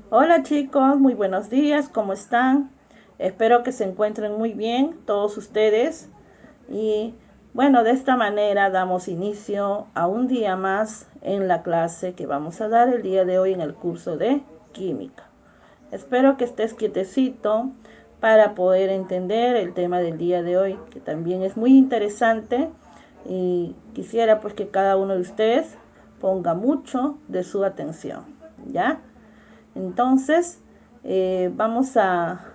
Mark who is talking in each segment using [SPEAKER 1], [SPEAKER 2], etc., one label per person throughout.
[SPEAKER 1] Hola chicos, muy buenos días, ¿cómo están? Espero que se encuentren muy bien todos ustedes. Y bueno, de esta manera damos inicio a un día más en la clase que vamos a dar el día de hoy en el curso de química. Espero que estés quietecito para poder entender el tema del día de hoy, que también es muy interesante, y quisiera pues que cada uno de ustedes ponga mucho de su atención, ¿ya? Entonces, vamos a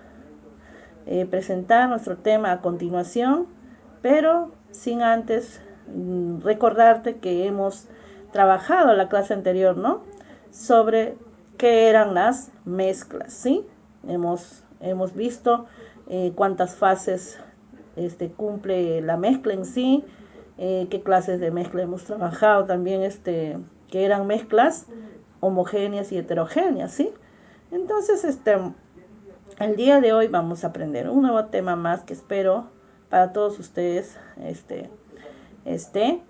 [SPEAKER 1] presentar nuestro tema a continuación, pero sin antes recordarte que hemos trabajado la clase anterior, ¿no? Sobre qué eran las mezclas, ¿sí? Hemos visto cuántas fases cumple la mezcla en sí, qué clases de mezcla hemos trabajado también, que eran mezclas homogéneas y heterogéneas, ¿sí? Entonces, el día de hoy vamos a aprender un nuevo tema más que espero para todos ustedes esté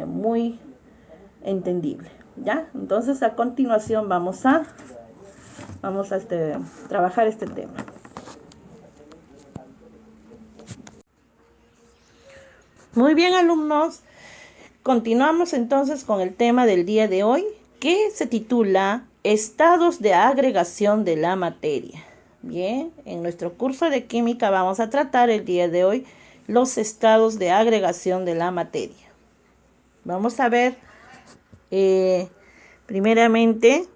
[SPEAKER 1] muy entendible, ¿ya? Entonces, a continuación vamos a trabajar este tema. Muy bien, alumnos. Continuamos entonces con el tema del día de hoy, que se titula Estados de agregación de la materia. Bien, en nuestro curso de química vamos a tratar el día de hoy los estados de agregación de la materia. Vamos a ver primeramente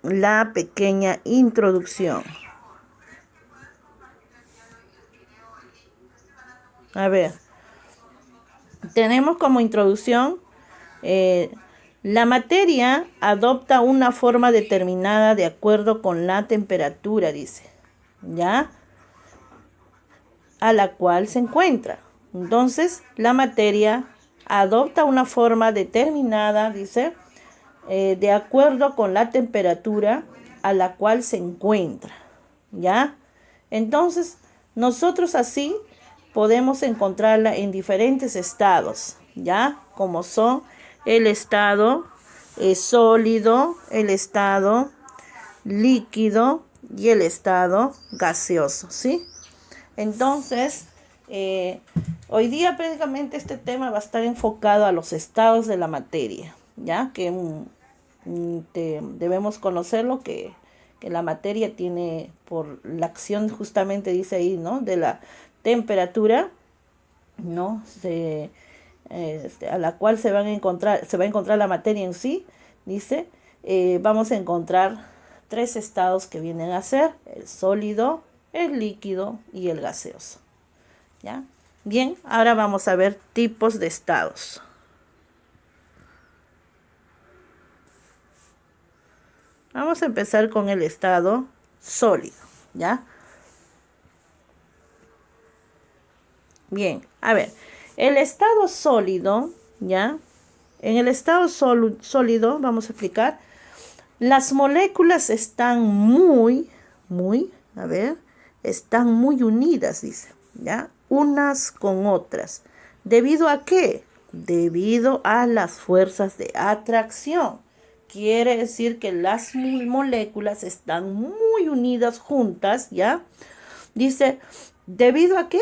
[SPEAKER 1] la pequeña introducción. A ver, tenemos como introducción la materia adopta una forma determinada de acuerdo con la temperatura, dice, ¿ya? A la cual se encuentra. Entonces, la materia adopta una forma determinada, dice, de acuerdo con la temperatura a la cual se encuentra, ¿ya? Entonces, nosotros así podemos encontrarla en diferentes estados, ¿ya? Como son el estado sólido, el estado líquido y el estado gaseoso, ¿sí? Entonces, hoy día prácticamente este tema va a estar enfocado a los estados de la materia, ¿ya? Que debemos conocerlo, que la materia tiene, por la acción justamente dice ahí, ¿no? De la temperatura, ¿no? A la cual se va a encontrar la materia en sí, dice, vamos a encontrar tres estados que vienen a ser el sólido, el líquido y el gaseoso, ¿ya? Bien, ahora vamos a ver tipos de estados. Vamos a empezar con el estado sólido, ¿ya? Bien, a ver, el estado sólido, ¿ya? En el estado sólido, vamos a explicar, las moléculas están están muy unidas, dice, ¿ya? Unas con otras. ¿Debido a qué? Debido a las fuerzas de atracción. Quiere decir que las moléculas están muy unidas juntas, ¿ya? Dice, ¿debido a qué?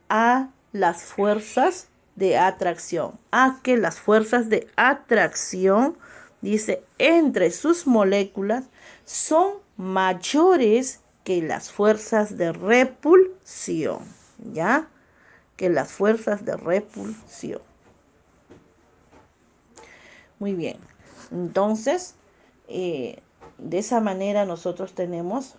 [SPEAKER 1] A las fuerzas de atracción. A que las fuerzas de atracción, dice, entre sus moléculas son mayores que las fuerzas de repulsión, ¿ya? Que las fuerzas de repulsión. Muy bien. Entonces, de esa manera nosotros tenemos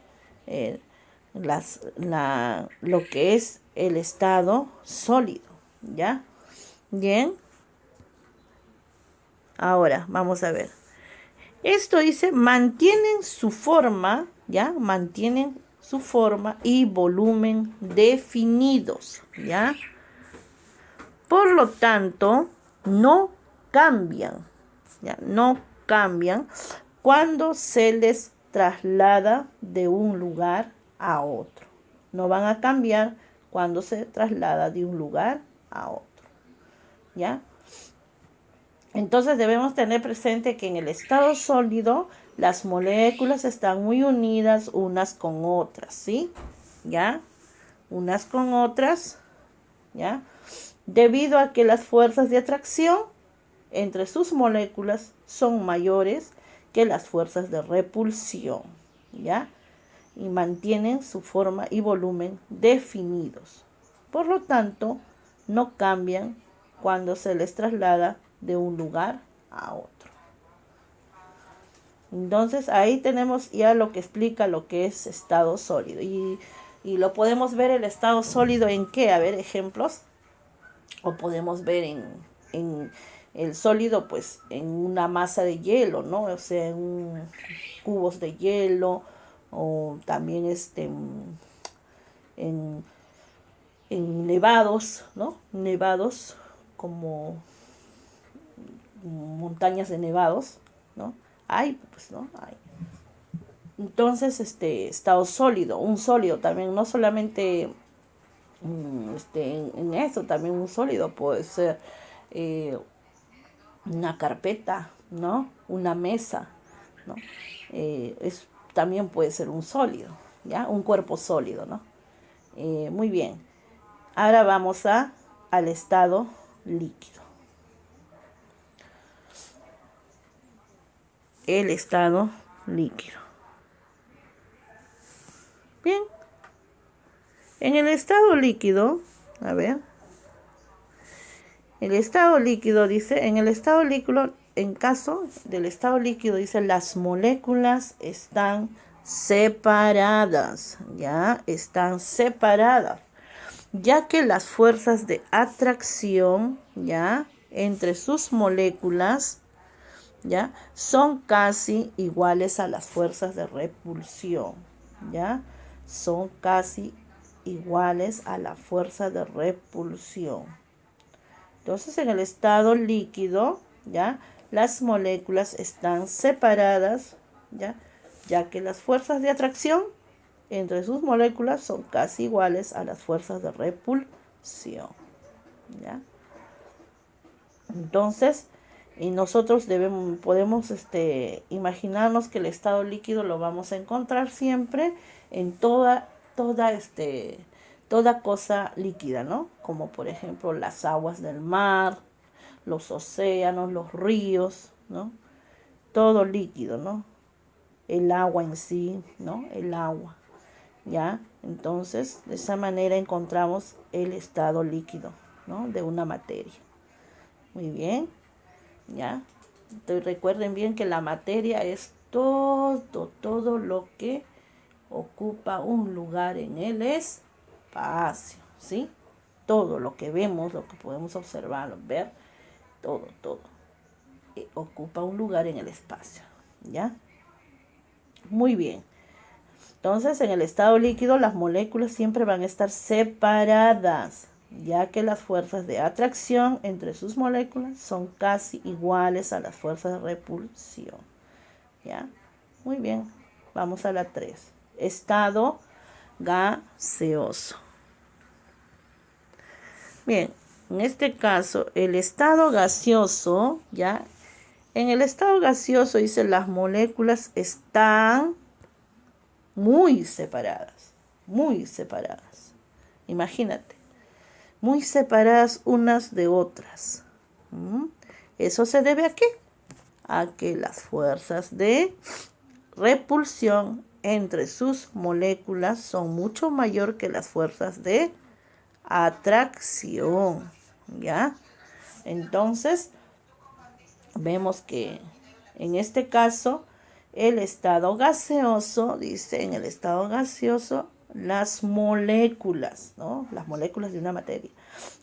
[SPEAKER 1] lo que es el estado sólido, ¿ya? Bien. Ahora, vamos a ver. Esto dice, mantienen su forma, ¿ya? Mantienen su forma y volumen definidos, ¿ya? Por lo tanto, no cambian, ¿ya? No cambian cuando se les traslada de un lugar a otro. No van a cambiar cuando se traslada de un lugar a otro, ¿ya? Entonces debemos tener presente que en el estado sólido Las moléculas están muy unidas unas con otras, ¿sí? ¿Ya? Unas con otras, ¿ya? Debido a que las fuerzas de atracción entre sus moléculas son mayores que las fuerzas de repulsión, ¿ya? Y mantienen su forma y volumen definidos. Por lo tanto, no cambian cuando se les traslada de un lugar a otro. Entonces ahí tenemos ya lo que explica lo que es estado sólido. Y lo podemos ver el estado sólido en qué, a ver, ejemplos. O podemos ver en el sólido, pues en una masa de hielo, ¿no? O sea, en cubos de hielo, o también en, en nevados, ¿no? Nevados como montañas de nevados, ¿no? Hay, pues, ¿no? Hay. Entonces, estado sólido, un sólido también, no solamente en eso, también un sólido puede ser una carpeta, ¿no? Una mesa, ¿no? También puede ser un sólido, ¿ya? Un cuerpo sólido, ¿no? Muy bien. Ahora vamos al estado líquido. El estado líquido. Bien. En el estado líquido, a ver. El estado líquido dice, en el estado líquido, en caso del estado líquido, dice, las moléculas están separadas, ¿ya? Están separadas, ya que las fuerzas de atracción, ¿ya? Entre sus moléculas, ¿ya? Son casi iguales a las fuerzas de repulsión, ¿ya? Son casi iguales a la fuerza de repulsión. Entonces, en el estado líquido, ¿ya? Las moléculas están separadas, ¿ya? Ya que las fuerzas de atracción entre sus moléculas son casi iguales a las fuerzas de repulsión, ¿ya? Entonces, y nosotros podemos imaginarnos que el estado líquido lo vamos a encontrar siempre en toda cosa líquida, ¿no? Como por ejemplo las aguas del mar, los océanos, los ríos, ¿no? Todo líquido, ¿no? El agua en sí, ¿no? El agua, ¿ya? Entonces, de esa manera encontramos el estado líquido, ¿no? De una materia. Muy bien, ¿ya? Entonces, recuerden bien que la materia es todo lo que ocupa un lugar en el espacio, ¿sí? Todo lo que vemos, lo que podemos observar, ver, todo ocupa un lugar en el espacio, ¿ya? Muy bien. Entonces, en el estado líquido, las moléculas siempre van a estar separadas, ya que las fuerzas de atracción entre sus moléculas son casi iguales a las fuerzas de repulsión, ¿ya? Muy bien. Vamos a la 3. Estado gaseoso. Bien, en este caso, el estado gaseoso, ¿ya? En el estado gaseoso dice las moléculas están muy separadas, muy separadas. Imagínate, muy separadas unas de otras. ¿Eso se debe a qué? A que las fuerzas de repulsión entre sus moléculas son mucho mayor que las fuerzas de atracción, ¿ya? Entonces, vemos que en este caso, el estado gaseoso, dice, en el estado gaseoso, las moléculas, ¿no? Las moléculas de una materia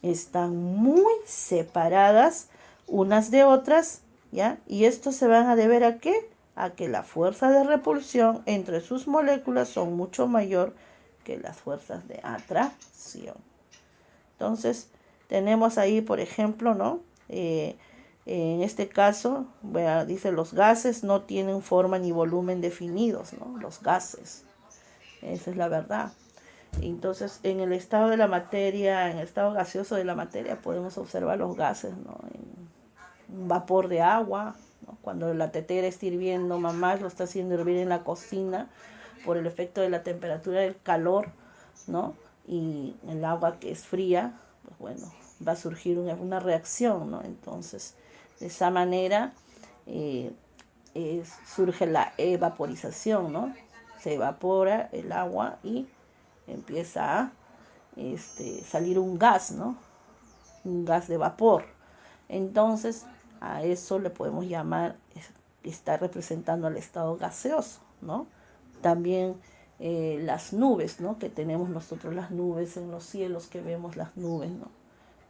[SPEAKER 1] están muy separadas unas de otras, ¿ya? Y esto se van a deber a qué? A que la fuerza de repulsión entre sus moléculas son mucho mayor que las fuerzas de atracción. Entonces, tenemos ahí, por ejemplo, ¿no? En este caso, bueno, dice los gases no tienen forma ni volumen definidos, ¿no? Los gases. Esa es la verdad. Entonces, en el estado de la materia, en el estado gaseoso de la materia, podemos observar los gases, ¿no? En un vapor de agua, ¿no? Cuando la tetera está hirviendo, mamá lo está haciendo hervir en la cocina por el efecto de la temperatura del calor, ¿no? Y el agua que es fría, pues bueno, va a surgir una reacción, ¿no? Entonces, de esa manera surge la evaporización, ¿no? Se evapora el agua y empieza a salir un gas, ¿no? Un gas de vapor. Entonces, a eso le podemos llamar, está representando al estado gaseoso, ¿no? También las nubes, ¿no? Que tenemos nosotros las nubes en los cielos, que vemos las nubes, ¿no?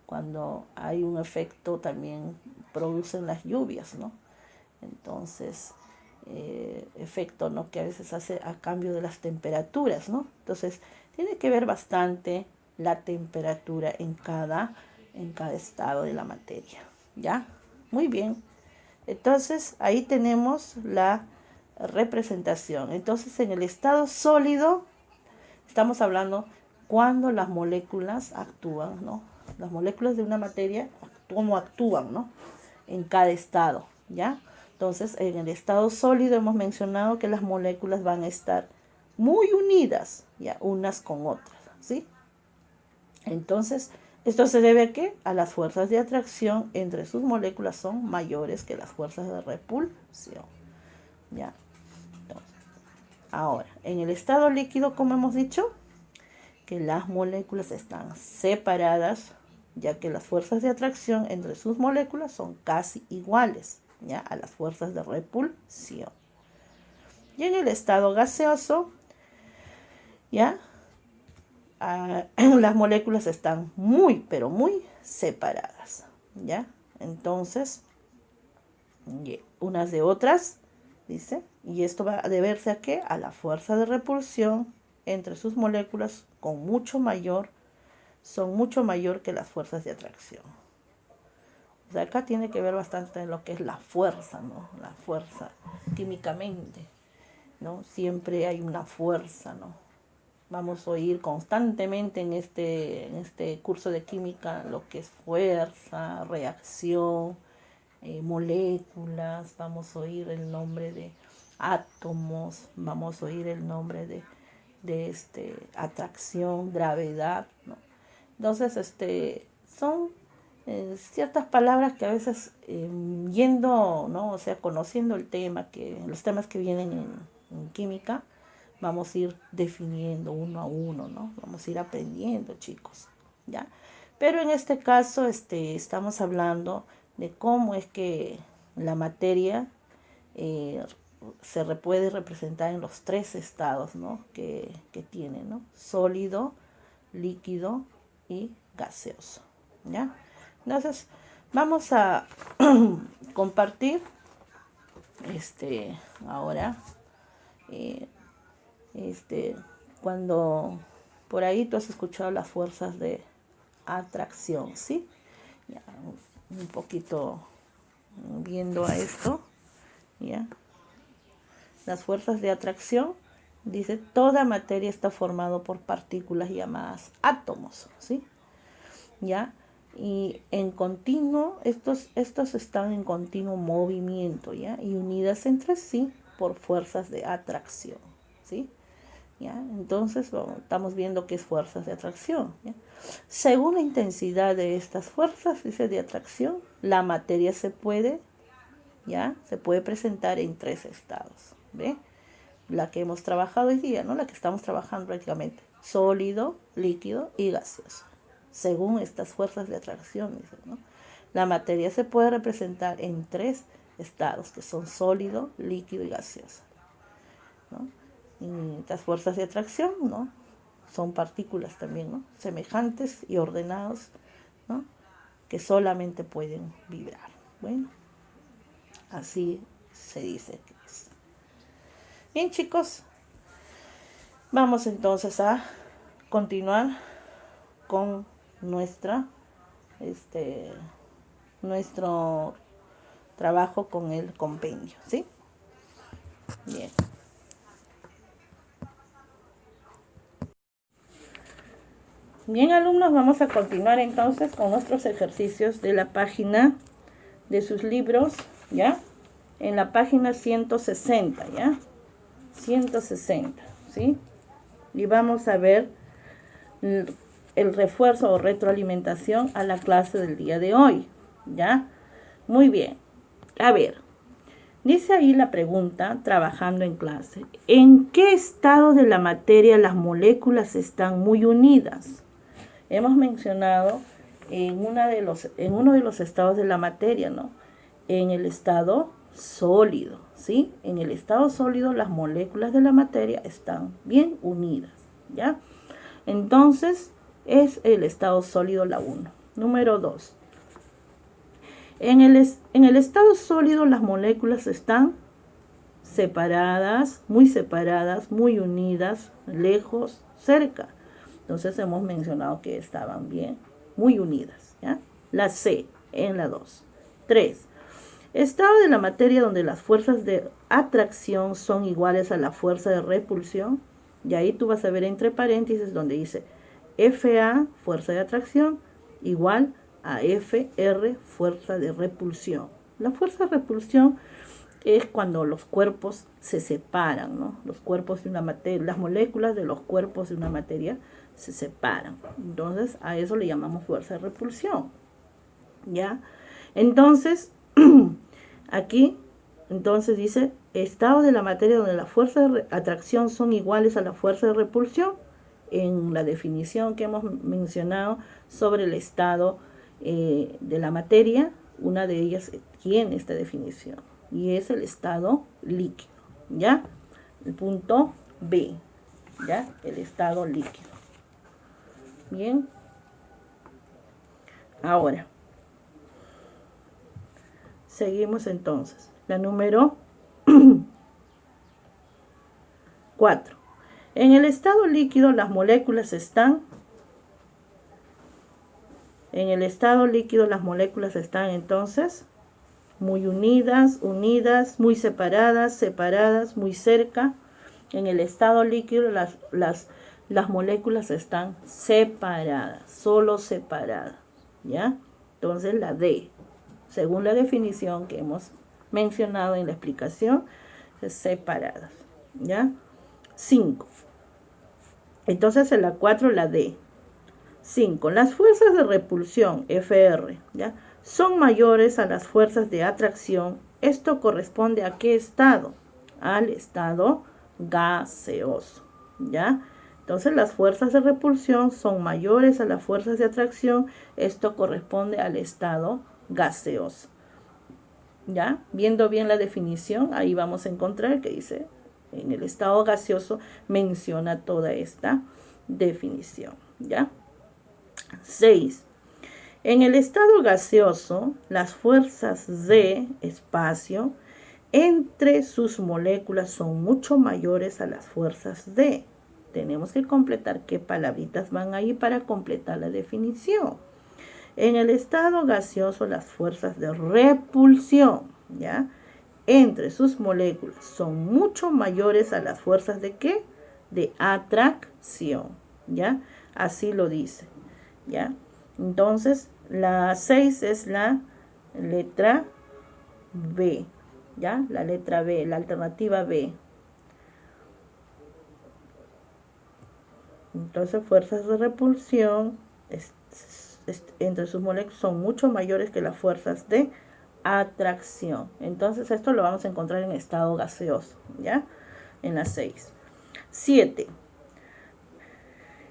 [SPEAKER 1] Cuando hay un efecto también producen las lluvias, ¿no? Entonces, efecto, ¿no? Que a veces hace a cambio de las temperaturas, ¿no? Entonces, tiene que ver bastante la temperatura en cada estado de la materia, ¿ya? Muy bien. Entonces, ahí tenemos la representación. Entonces, en el estado sólido, estamos hablando cuando las moléculas actúan, ¿no? Las moléculas de una materia, cómo actúan, ¿no? En cada estado, ¿ya? Entonces, en el estado sólido hemos mencionado que las moléculas van a estar muy unidas, ¿ya? Unas con otras, ¿sí? Entonces, esto se debe a ¿qué? A las fuerzas de atracción entre sus moléculas son mayores que las fuerzas de repulsión, ¿ya? Entonces, ahora, en el estado líquido, como hemos dicho, que las moléculas están separadas, ya que las fuerzas de atracción entre sus moléculas son casi iguales, ¿ya? A las fuerzas de repulsión. Y en el estado gaseoso, ¿ya? Las moléculas están muy, pero muy separadas, ¿ya? Entonces, unas de otras, dice, y esto va a deberse a ¿qué? A la fuerza de repulsión entre sus moléculas son mucho mayor que las fuerzas de atracción. O sea, acá tiene que ver bastante en lo que es la fuerza, ¿no? La fuerza químicamente, ¿no? Siempre hay una fuerza, ¿no? Vamos a oír constantemente en este curso de química lo que es fuerza, reacción, moléculas, vamos a oír el nombre de átomos, vamos a oír el nombre de atracción, gravedad, ¿no? Entonces, son ciertas palabras que a veces yendo, ¿no? O sea, conociendo los temas que vienen en química, vamos a ir definiendo uno a uno, ¿no? Vamos a ir aprendiendo, chicos, ¿ya? Pero en este caso, estamos hablando de cómo es que la materia se puede representar en los tres estados, ¿no? que tiene, ¿no? Sólido, líquido y gaseoso, ¿ya? Entonces, vamos a compartir ahora cuando por ahí tú has escuchado las fuerzas de atracción, ¿sí? Ya, un poquito viendo a esto, ¿ya? Las fuerzas de atracción, dice, toda materia está formada por partículas llamadas átomos, ¿sí? ¿Ya? Y en continuo, estos están en continuo movimiento, ¿ya? Y unidas entre sí por fuerzas de atracción, ¿sí? ¿Ya? Entonces, estamos viendo qué es fuerzas de atracción, ¿ya? Según la intensidad de estas fuerzas, dice, de atracción, la materia se puede presentar en tres estados, ¿ve? La que hemos trabajado hoy día, ¿no? La que estamos trabajando prácticamente, sólido, líquido y gaseoso. Según estas fuerzas de atracción, dice, ¿no? La materia se puede representar en tres estados, que son sólido, líquido y gaseoso, ¿no? Y estas fuerzas de atracción, ¿no? Son partículas también, ¿no? Semejantes y ordenados, ¿no? Que solamente pueden vibrar. Bueno, así se dice que es. Bien, chicos, vamos entonces a continuar con nuestro trabajo con el compendio, ¿sí? Bien. Bien, alumnos, vamos a continuar entonces con nuestros ejercicios de la página de sus libros, ¿ya? en la página 160, ¿ya? 160, ¿sí? Y vamos a ver el refuerzo o retroalimentación a la clase del día de hoy, ¿ya? Muy bien. A ver, dice ahí la pregunta, trabajando en clase. ¿En qué estado de la materia las moléculas están muy unidas? Hemos mencionado en uno de los estados de la materia, ¿no? En el estado sólido, ¿sí? En el estado sólido las moléculas de la materia están bien unidas, ¿ya? Entonces es el estado sólido la 1. Número 2. En el estado sólido las moléculas están separadas, muy unidas, lejos, cerca. Entonces hemos mencionado que estaban bien, muy unidas, ¿ya? La C en la 2. 3. Estado de la materia donde las fuerzas de atracción son iguales a la fuerza de repulsión. Y ahí tú vas a ver entre paréntesis donde dice FA, fuerza de atracción, igual a FR, fuerza de repulsión. La fuerza de repulsión es cuando los cuerpos se separan, ¿no? Los cuerpos de una materia, las moléculas de los cuerpos de una materia se separan. Entonces, a eso le llamamos fuerza de repulsión, ¿ya? Entonces, aquí, entonces dice, estado de la materia donde las fuerzas de atracción son iguales a la fuerza de repulsión. En la definición que hemos mencionado sobre el estado de la materia, una de ellas tiene esta definición, y es el estado líquido, ¿ya? El punto B, ¿ya? El estado líquido. Bien. Ahora, seguimos entonces. La número 4. En el estado líquido las moléculas están entonces muy unidas, muy separadas, muy cerca. En el estado líquido las moléculas están separadas, solo separadas, ¿ya? Entonces la D, según la definición que hemos mencionado en la explicación, es separadas, ¿ya? 5. Entonces en la 4 la D. 5. Las fuerzas de repulsión, FR, ¿ya?, son mayores a las fuerzas de atracción. Esto corresponde a qué estado? Al estado gaseoso, ¿ya? Entonces las fuerzas de repulsión son mayores a las fuerzas de atracción. Esto corresponde al estado gaseoso, ¿ya? Viendo bien la definición, ahí vamos a encontrar que dice, en el estado gaseoso menciona toda esta definición, ¿ya? 6. En el estado gaseoso, las fuerzas de espacio entre sus moléculas son mucho mayores a las fuerzas de. Tenemos que completar qué palabritas van ahí para completar la definición. En el estado gaseoso, las fuerzas de repulsión, ¿ya?, entre sus moléculas son mucho mayores a las fuerzas de ¿qué? De atracción, ¿ya? Así lo dice, ¿ya? Entonces, la 6 es la letra B, ¿ya? La letra B, la alternativa B. Entonces, fuerzas de repulsión entre sus moléculas son mucho mayores que las fuerzas de atracción. Entonces, esto lo vamos a encontrar en estado gaseoso, ¿ya? En la 6. 7.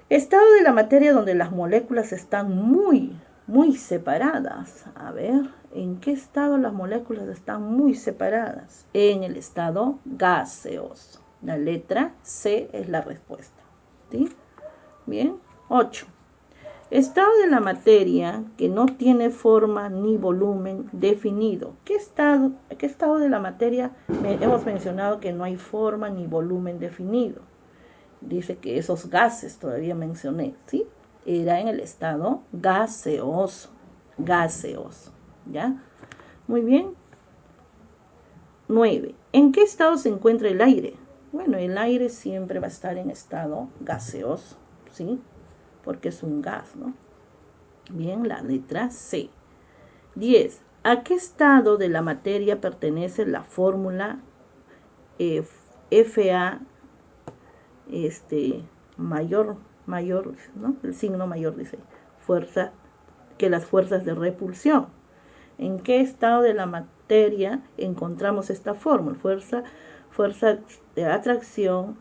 [SPEAKER 1] Estado de la materia donde las moléculas están muy separadas. A ver, ¿en qué estado las moléculas están muy separadas? En el estado gaseoso. La letra C es la respuesta, ¿sí? Bien. 8. Estado de la materia que no tiene forma ni volumen definido. ¿Qué estado de la materia hemos mencionado que no hay forma ni volumen definido? Dice que esos gases, todavía mencioné, ¿sí? Era en el estado gaseoso, ¿ya? Muy bien. 9. ¿En qué estado se encuentra el aire? Bueno, el aire siempre va a estar en estado gaseoso, ¿sí? Porque es un gas, ¿no? Bien, la letra C. 10. ¿A qué estado de la materia pertenece la fórmula Fa mayor, ¿no? El signo mayor dice, fuerza, que las fuerzas de repulsión? ¿En qué estado de la materia encontramos esta fórmula? Fuerza de atracción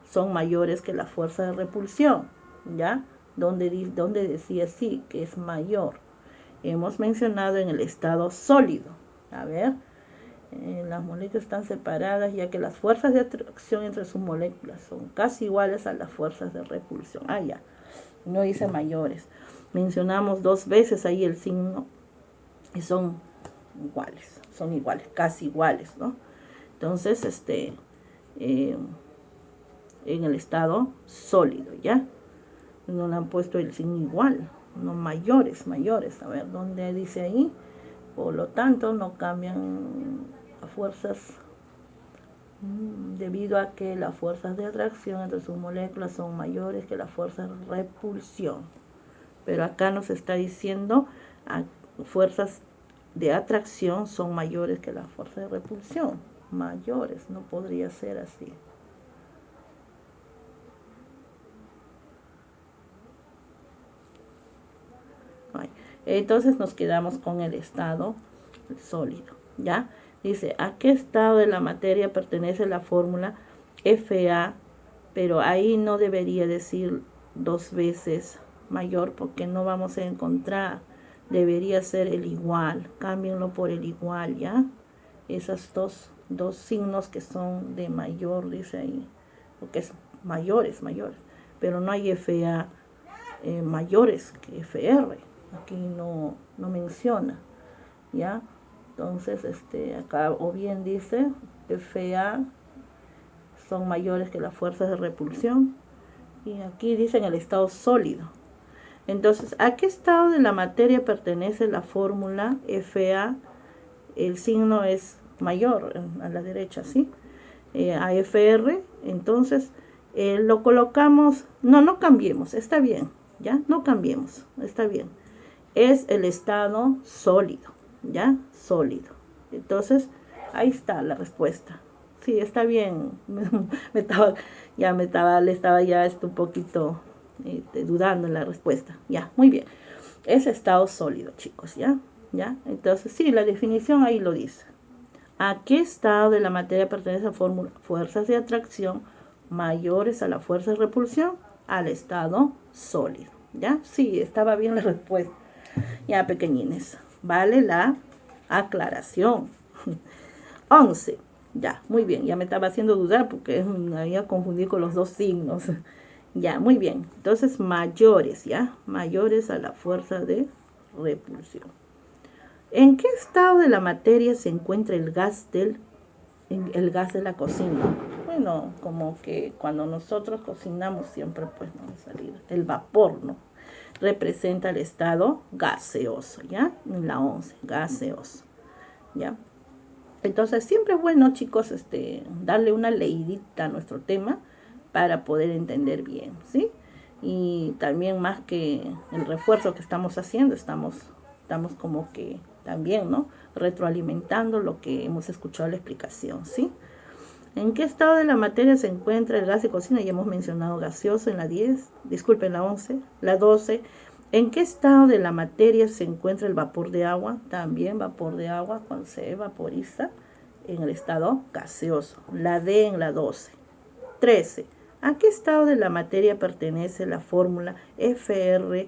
[SPEAKER 1] son mayores que la fuerza de repulsión, ¿ya? ¿Dónde decía sí, que es mayor? Hemos mencionado en el estado sólido. A ver, las moléculas están separadas ya que las fuerzas de atracción entre sus moléculas son casi iguales a las fuerzas de repulsión. Ah, ya, no dice mayores. Mencionamos 2 veces ahí el signo y son iguales, casi iguales, ¿no? Entonces, en el estado sólido, ¿ya? No le han puesto el signo igual, no mayores. A ver, ¿dónde dice ahí? Por lo tanto, no cambian a fuerzas debido a que las fuerzas de atracción entre sus moléculas son mayores que las fuerzas de repulsión. Pero acá nos está diciendo fuerzas de atracción son mayores que las fuerzas de repulsión. Mayores, no podría ser así. Entonces nos quedamos con el estado sólido, ¿ya? Dice, ¿a qué estado de la materia pertenece la fórmula Fa? Pero ahí no debería decir 2 veces mayor porque no vamos a encontrar. Debería ser el igual. Cámbienlo por el igual, ¿ya? Esas dos signos que son de mayor, dice ahí. Porque es mayores. Pero no hay Fa mayores que Fr. Aquí no menciona, ¿ya? Entonces, acá o bien dice Fa son mayores que las fuerzas de repulsión. Y aquí dice en el estado sólido. Entonces, ¿a qué estado de la materia pertenece la fórmula Fa? El signo es mayor a la derecha, ¿sí? A Fr, entonces lo colocamos, no cambiemos, está bien, ¿ya? No cambiemos, está bien. Es el estado sólido, ¿ya? Sólido. Entonces, ahí está la respuesta. Sí, está bien. Le estaba ya un poquito dudando en la respuesta. Ya, muy bien. Es estado sólido, chicos, ¿ya? ¿Ya? Entonces, sí, la definición ahí lo dice. ¿A qué estado de la materia pertenece la fórmula? Fuerzas de atracción mayores a la fuerza de repulsión, al estado sólido, ¿ya? Sí, estaba bien la respuesta. Ya, pequeñines, vale la aclaración. 11. Ya, muy bien. Ya me estaba haciendo dudar porque me había confundido con los 2 signos. Ya, muy bien. Entonces, mayores, ¿ya? Mayores a la fuerza de repulsión. ¿En qué estado de la materia se encuentra el gas de la cocina? Bueno, como que cuando nosotros cocinamos siempre pues no va a salir el vapor, ¿no? Representa el estado gaseoso, ¿ya? En la 11, gaseoso, ¿ya? Entonces siempre es bueno, chicos, darle una leidita a nuestro tema para poder entender bien, ¿sí? Y también más que el refuerzo que estamos haciendo, estamos como que también, ¿no? Retroalimentando lo que hemos escuchado la explicación, ¿sí? ¿En qué estado de la materia se encuentra el gas de cocina? Ya hemos mencionado gaseoso en la 10, disculpen, la 11, la 12. ¿En qué estado de la materia se encuentra el vapor de agua? También vapor de agua cuando se vaporiza en el estado gaseoso. La D en la 12. 13. ¿A qué estado de la materia pertenece la fórmula Fr?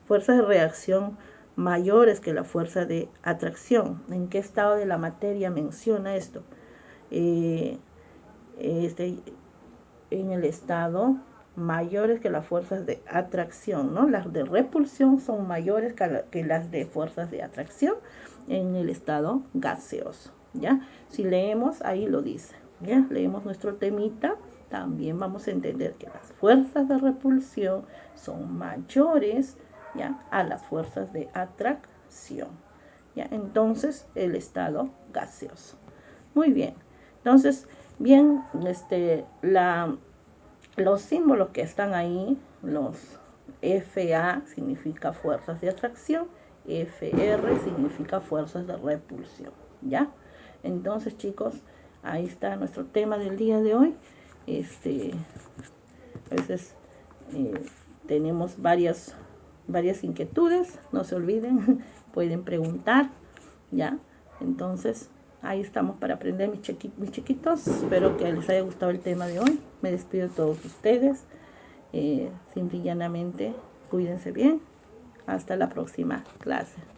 [SPEAKER 1] Fuerzas de reacción mayores que la fuerza de atracción. ¿En qué estado de la materia menciona esto? En el estado mayores que las fuerzas de atracción, ¿no? Las de repulsión son mayores que las de fuerzas de atracción en el estado gaseoso, ¿ya? Si leemos, ahí lo dice, ¿ya? Leemos nuestro temita, también vamos a entender que las fuerzas de repulsión son mayores, ¿ya? A las fuerzas de atracción, ¿ya? Entonces, el estado gaseoso. Muy bien. Entonces, bien, los símbolos que están ahí, FA significa fuerzas de atracción, FR significa fuerzas de repulsión, ¿ya? Entonces, chicos, ahí está nuestro tema del día de hoy. A veces tenemos varias inquietudes, no se olviden, pueden preguntar, ¿ya? Entonces, ahí estamos para aprender, mis chiquitos. Espero que les haya gustado el tema de hoy. Me despido de todos ustedes. Simple y llanamente, cuídense bien. Hasta la próxima clase.